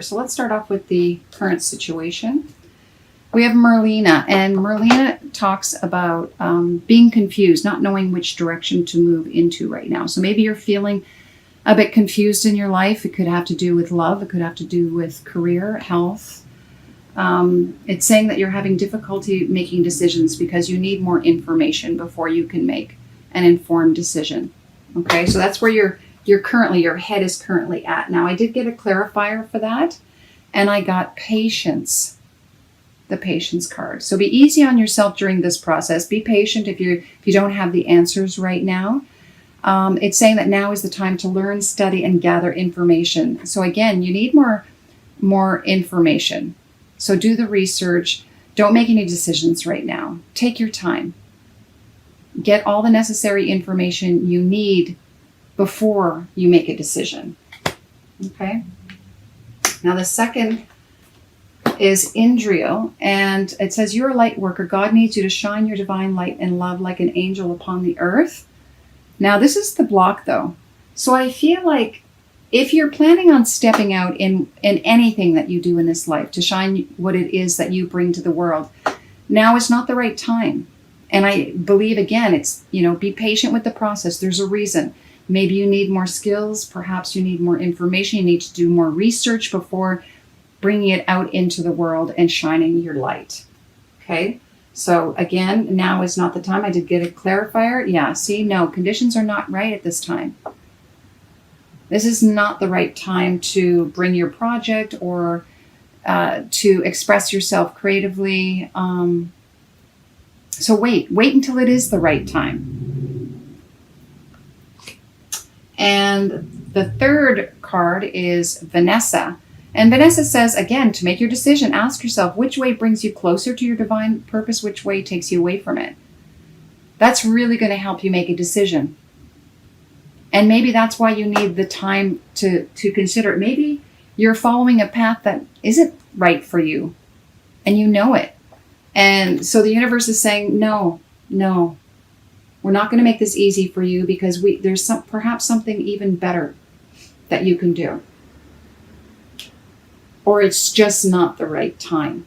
So let's start off with the current situation. We have Merlina, and Merlina talks about being confused, not knowing which direction to move into right now. So maybe you're feeling a bit confused in your life. It could have to do with love. It could have to do with career, health. It's saying that you're having difficulty making decisions because you need more information before you can make an informed decision. Okay, so that's where your head is currently at. Now, I did get a clarifier for that, and I got patience. The patience card. So be easy on yourself during this process. Be patient if you don't have the answers right now. It's saying that now is the time to learn, study, and gather information. So again, you need more information. So do the research. Don't make any decisions right now. Take your time. Get all the necessary information you need before you make a decision. Okay? Now the second is Indriel, and it says, you're a light worker. God needs you to shine your divine light and love like an angel upon the earth. Now, this is the block, though. So I feel like if you're planning on stepping out in anything that you do in this life to shine what it is that you bring to the world, now is not the right time. And I believe, again, it's, be patient with the process. There's a reason. Maybe you need more skills. Perhaps you need more information. You need to do more research before bringing it out into the world and shining your light. Okay? So again, now is not the time. I did get a clarifier. Yeah, see, no, conditions are not right at this time. This is not the right time to bring your project or to express yourself creatively. So wait until it is the right time. And the third card is Vanessa. And Vanessa says, again, to make your decision, ask yourself which way brings you closer to your divine purpose, which way takes you away from it. That's really going to help you make a decision. And maybe that's why you need the time to consider it. Maybe you're following a path that isn't right for you, and you know it. And so the universe is saying, no, we're not going to make this easy for you because there's perhaps something even better that you can do. Or it's just not the right time.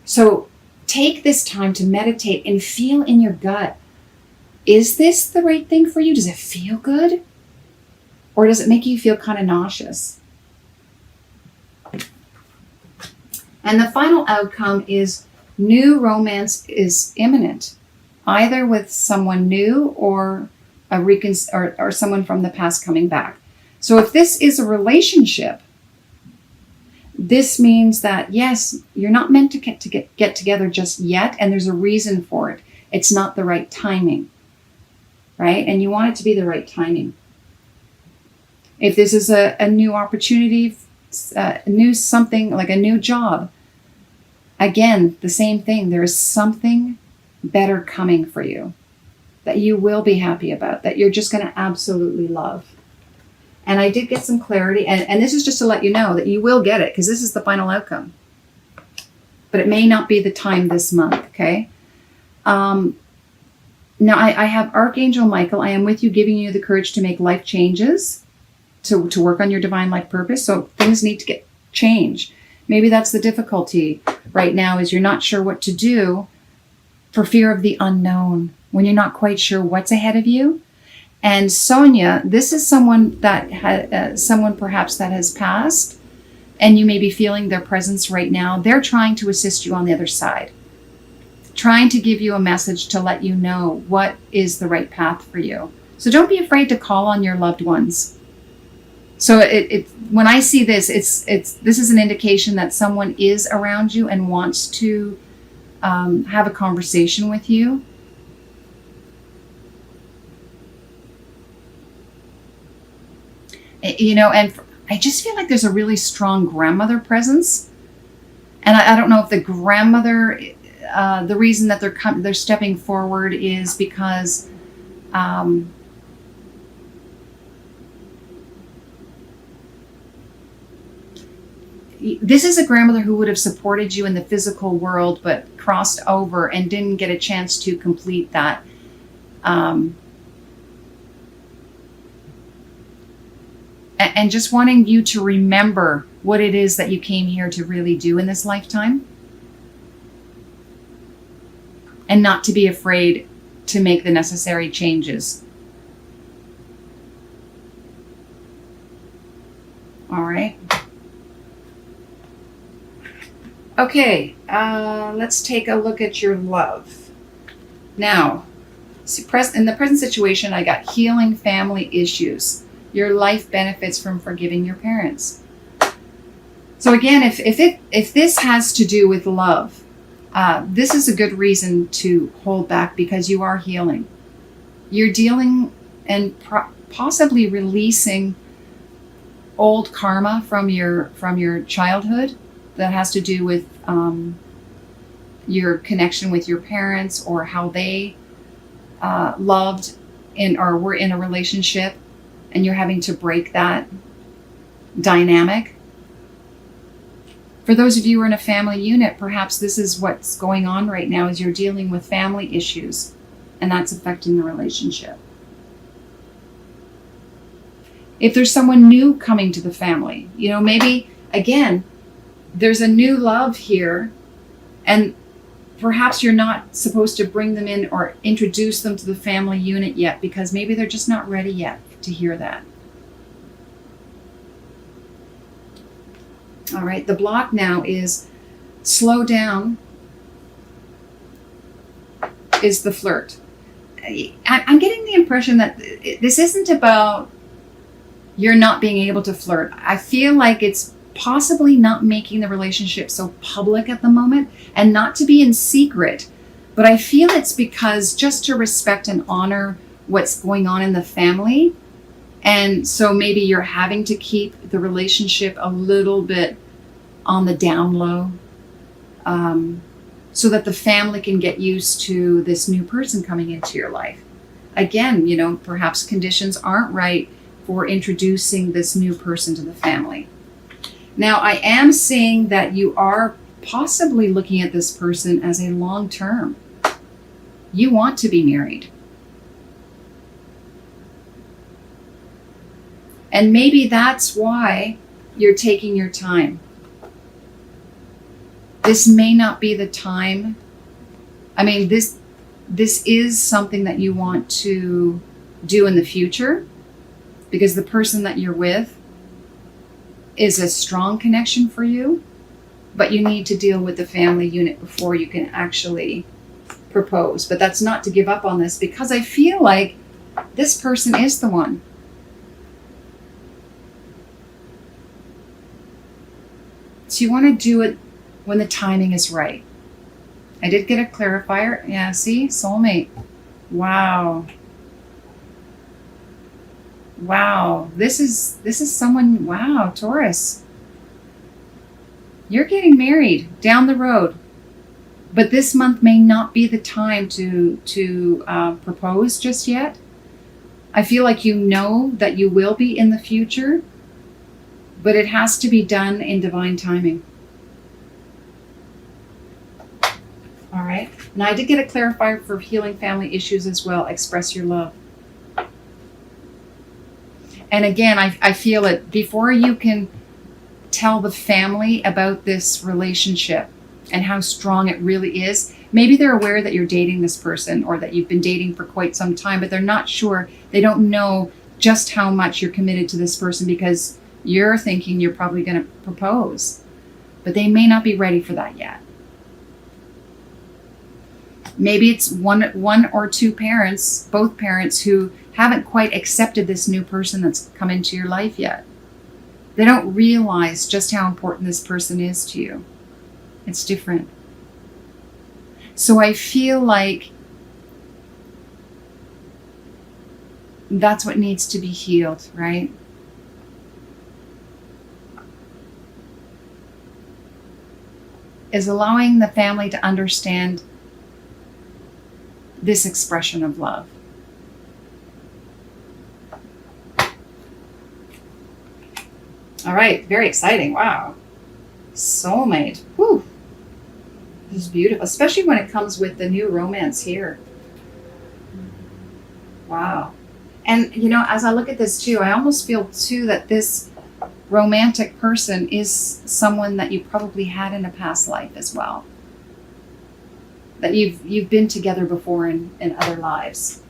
So take this time to meditate and feel in your gut. Is this the right thing for you? Does it feel good? Or does it make you feel kind of nauseous? And the final outcome is new romance is imminent, either with someone new or or someone from the past coming back. So if this is a relationship, this means that, yes, you're not meant to get together just yet, and there's a reason for it. It's not the right timing, right? And you want it to be the right timing. If this is a new opportunity, new something like a new job, again, the same thing. There is something better coming for you that you will be happy about, that you're just going to absolutely love. And I did get some clarity, and this is just to let you know that you will get it, because this is the final outcome. But it may not be the time this month, okay? Now, I have Archangel Michael. I am with you, giving you the courage to make life changes, to work on your divine life purpose. So things need to change. Maybe that's the difficulty right now, is you're not sure what to do for fear of the unknown, when you're not quite sure what's ahead of you. And Sonia, this is someone that someone perhaps that has passed, and you may be feeling their presence right now. They're trying to assist you on the other side, trying to give you a message to let you know what is the right path for you. So don't be afraid to call on your loved ones. So when I see this, this is an indication that someone is around you and wants to have a conversation with you. And I just feel like there's a really strong grandmother presence. And I don't know if the grandmother, the reason that they're stepping forward is because this is a grandmother who would have supported you in the physical world, but crossed over and didn't get a chance to complete that. And just wanting you to remember what it is that you came here to really do in this lifetime, and not to be afraid to make the necessary changes. All right. Okay, let's take a look at your love. Now, in the present situation, I got healing family issues. Your life benefits from forgiving your parents. So again, if this has to do with love, this is a good reason to hold back, because you are healing. You're dealing and possibly releasing old karma from your childhood that has to do with your connection with your parents, or how they loved or were in a relationship, and you're having to break that dynamic. For those of you who are in a family unit, perhaps this is what's going on right now, is you're dealing with family issues, and that's affecting the relationship. If there's someone new coming to the family, maybe, again, there's a new love here, and perhaps you're not supposed to bring them in or introduce them to the family unit yet, because maybe they're just not ready yet to hear that. All right, the block now is slow down, is the flirt. I'm getting the impression that this isn't about you're not being able to flirt. I feel like it's possibly not making the relationship so public at the moment, and not to be in secret, but I feel it's because just to respect and honor what's going on in the family. And so maybe you're having to keep the relationship a little bit on the down low, so that the family can get used to this new person coming into your life. Again, perhaps conditions aren't right for introducing this new person to the family. Now, I am seeing that you are possibly looking at this person as a long term. You want to be married. And maybe that's why you're taking your time. This may not be the time. I mean, this is something that you want to do in the future, because the person that you're with is a strong connection for you, but you need to deal with the family unit before you can actually propose. But that's not to give up on this, because I feel like this person is the one. So you want to do it when the timing is right. I did get a clarifier. Yeah, see? Soulmate. Wow. Wow. This is someone, wow, Taurus. You're getting married down the road. But this month may not be the time to propose just yet. I feel like you know that you will be in the future, but it has to be done in divine timing. All right. Now, I did get a clarifier for healing family issues as well. Express your love. And again, I feel it before you can tell the family about this relationship and how strong it really is. Maybe they're aware that you're dating this person, or that you've been dating for quite some time, but they're not sure. They don't know just how much you're committed to this person, because you're thinking you're probably going to propose, but they may not be ready for that yet. Maybe it's one or two parents, both parents, who haven't quite accepted this new person that's come into your life yet. They don't realize just how important this person is to you. It's different. So I feel like that's what needs to be healed, right? Is allowing the family to understand this expression of love. All right, very exciting. Wow. Soulmate. Whew. This is beautiful, especially when it comes with the new romance here. Wow. And, as I look at this too, I almost feel too that this romantic person is someone that you probably had in a past life as well. That you've been together before in other lives.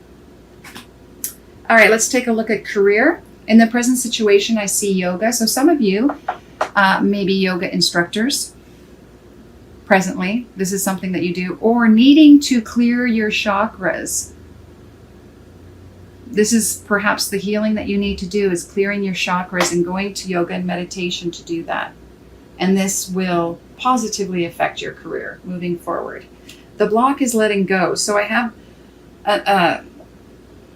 All right, let's take a look at career. In the present situation, I see yoga. So some of you may be yoga instructors presently. This is something that you do. Or needing to clear your chakras. This is perhaps the healing that you need to do, is clearing your chakras and going to yoga and meditation to do that. And this will positively affect your career moving forward. The block is letting go. So I have,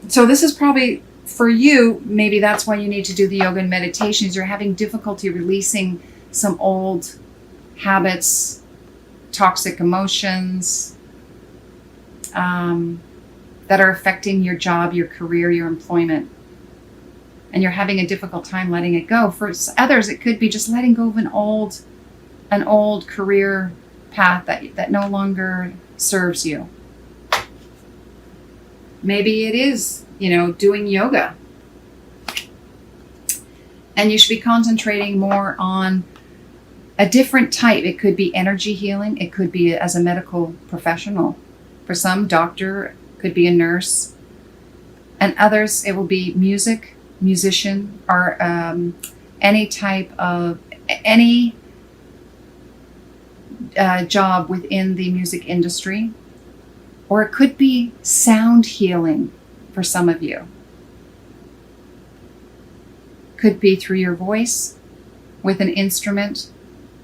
so this is probably for you, maybe that's why you need to do the yoga and meditations. You're having difficulty releasing some old habits, toxic emotions, that are affecting your job, your career, your employment. And you're having a difficult time letting it go. For others, it could be just letting go of an old career path that no longer serves you. Maybe it is, doing yoga. And you should be concentrating more on a different type. It could be energy healing. It could be as a medical professional. For some, doctor, could be a nurse. And others, it will be music, musician, or any type of, any job within the music industry. Or it could be sound healing for some of you. Could be through your voice, with an instrument,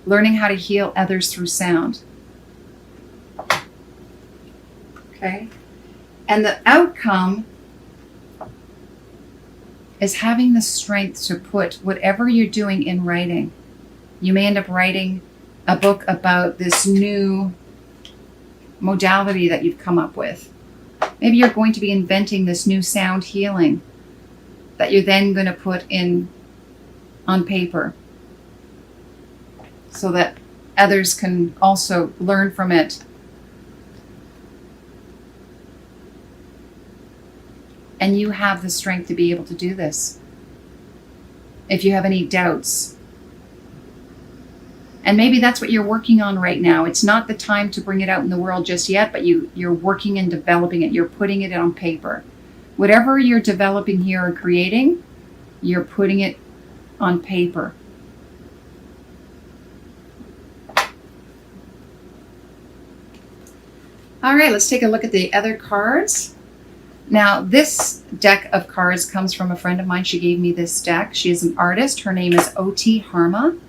learning how to heal others through sound. Okay? And the outcome is having the strength to put whatever you're doing in writing. You may end up writing a book about this new modality that you've come up with. Maybe you're going to be inventing this new sound healing that you're then going to put on paper so that others can also learn from it. And you have the strength to be able to do this. If you have any doubts. And maybe that's what you're working on right now. It's not the time to bring it out in the world just yet, but you're working and developing it. You're putting it on paper. Whatever you're developing here or creating, you're putting it on paper. All right, let's take a look at the other cards. Now, this deck of cards comes from a friend of mine. She gave me this deck. She is an artist. Her name is O.T. Harma.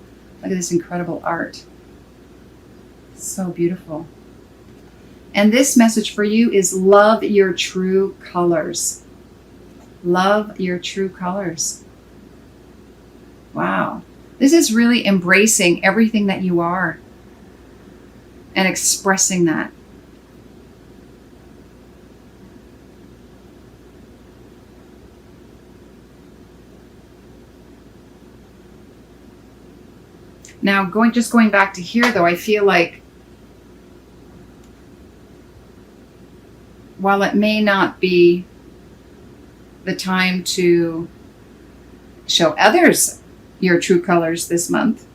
Look at this incredible art. So beautiful. And this message for you is love your true colors. Love your true colors. Wow. This is really embracing everything that you are and expressing that. Now, going back to here, though, I feel like while it may not be the time to show others your true colors this month,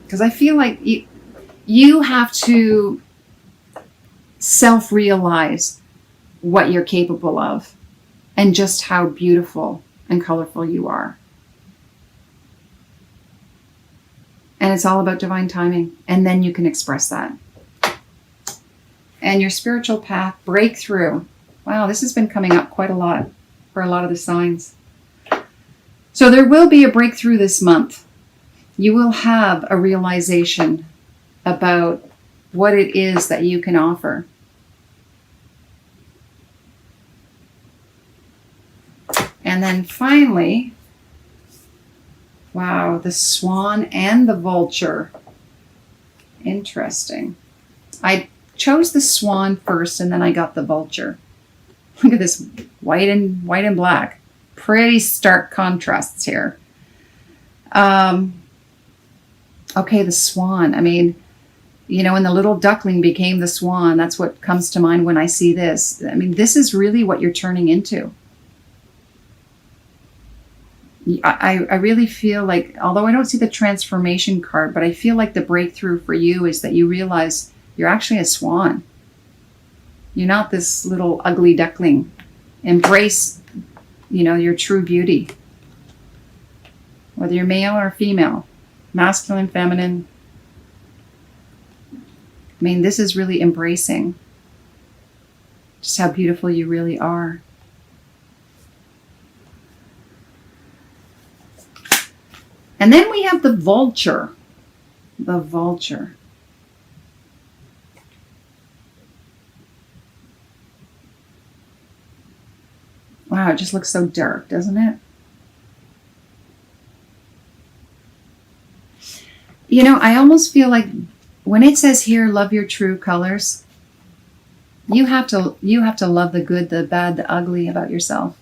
because I feel like you have to self-realize what you're capable of and just how beautiful and colorful you are. And it's all about divine timing. And then you can express that. And your spiritual path, breakthrough. Wow, this has been coming up quite a lot for a lot of the signs. So there will be a breakthrough this month. You will have a realization about what it is that you can offer. And then finally, wow, the swan and the vulture. Interesting. I chose the swan first and then I got the vulture. Look at this white and black. Pretty stark contrasts here. Okay, the swan. I mean, when the little duckling became the swan, that's what comes to mind when I see this. I mean, this is really what you're turning into. I really feel like, although I don't see the transformation card, but I feel like the breakthrough for you is that you realize you're actually a swan. You're not this little ugly duckling. Embrace, your true beauty. Whether you're male or female, masculine, feminine. I mean, this is really embracing just how beautiful you really are. And then we have the vulture. The vulture. Wow, it just looks so dark, doesn't it? I almost feel like when it says here, love your true colors, you have to love the good, the bad, the ugly about yourself.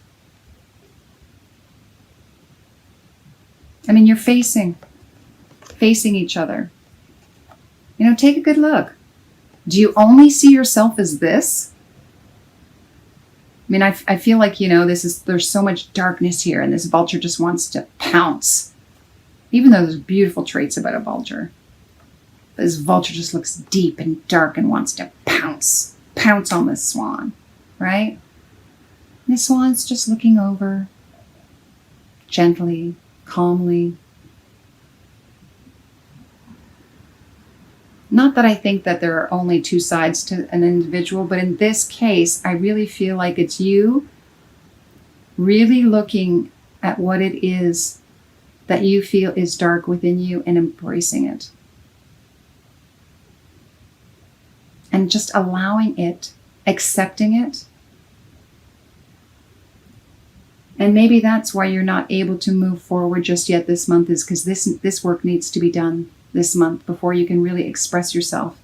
I mean, you're facing each other. Take a good look. Do you only see yourself as this? I mean, I feel like, there's so much darkness here, and this vulture just wants to pounce. Even though there's beautiful traits about a vulture. This vulture just looks deep and dark and wants to pounce on this swan, right? And the swan's just looking over, gently, calmly. Not that I think that there are only two sides to an individual, but in this case, I really feel like it's you really looking at what it is that you feel is dark within you and embracing it. And just allowing it, accepting it. And maybe that's why you're not able to move forward just yet this month, is because this work needs to be done this month before you can really express yourself.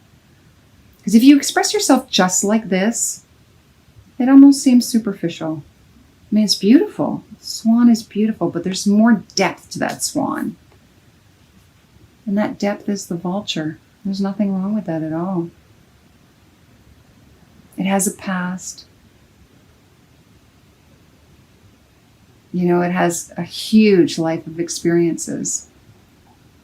Because if you express yourself just like this, it almost seems superficial. I mean, it's beautiful. Swan is beautiful, but there's more depth to that swan. And that depth is the vulture. There's nothing wrong with that at all. It has a past. It has a huge life of experiences.